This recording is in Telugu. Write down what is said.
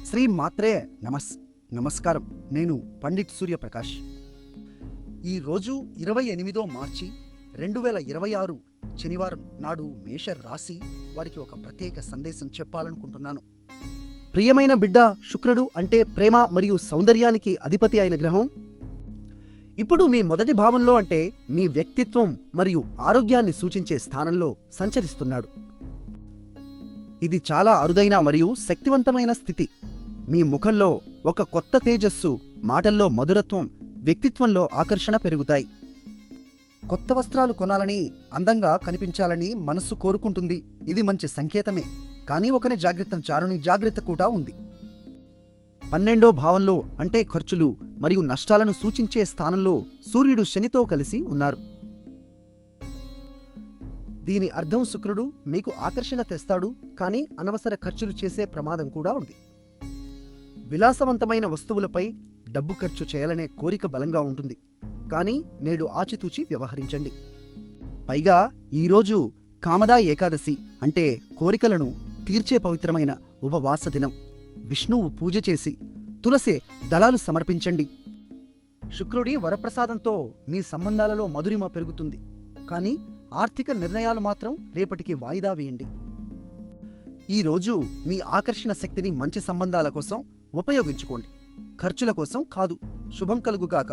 శ్రీ మాత్రే నమస్కారం. నేను పండిట్ సూర్యప్రకాష్. ఈరోజు 28 మార్చి 2026 శనివారం నాడు మేష రాశి వారికి ఒక ప్రత్యేక సందేశం చెప్పాలనుకుంటున్నాను. ప్రియమైన బిడ్డ, శుక్రుడు అంటే ప్రేమ మరియు సౌందర్యానికి అధిపతి అయిన గ్రహం ఇప్పుడు మీ మొదటి భావంలో అంటే మీ వ్యక్తిత్వం మరియు ఆరోగ్యాన్ని సూచించే స్థానంలో సంచరిస్తున్నాడు. ఇది చాలా అరుదైన మరియు శక్తివంతమైన స్థితి. మీ ముఖంలో ఒక కొత్త తేజస్సు, మాటల్లో మధురత్వం, వ్యక్తిత్వంలో ఆకర్షణ పెరుగుతాయి. కొత్త వస్త్రాలు కొనాలని, అందంగా కనిపించాలని మనస్సు కోరుకుంటుంది. ఇది మంచి సంకేతమే. కానీ ఒకని చారుని జాగ్రత్త కూడా ఉంది. 12వ భావంలో అంటే ఖర్చులు మరియు నష్టాలను సూచించే స్థానంలో సూర్యుడు శనితో కలిసి ఉన్నారు. దీని అర్థం శుక్రుడు మీకు ఆకర్షణ తెస్తాడు, కానీ అనవసర ఖర్చులు చేసే ప్రమాదం కూడా ఉంది. విలాసవంతమైన వస్తువులపై డబ్బు ఖర్చు చేయాలనే కోరిక బలంగా ఉంటుంది, కానీ నేడు ఆచితూచి వ్యవహరించండి. పైగా ఈరోజు కామదా ఏకాదశి అంటే కోరికలను తీర్చే పవిత్రమైన ఉపవాస దినం. విష్ణువు పూజ చేసి తులసి దళాలు సమర్పించండి. శుక్రుడి వరప్రసాదంతో మీ సంబంధాలలో మధురిమ పెరుగుతుంది, కానీ ఆర్థిక నిర్ణయాలు మాత్రం రేపటికి వాయిదా వేయండి. ఈరోజు మీ ఆకర్షణ శక్తిని మంచి సంబంధాల కోసం ఉపయోగించుకోండి, ఖర్చుల కోసం కాదు. శుభం కలుగుగాక.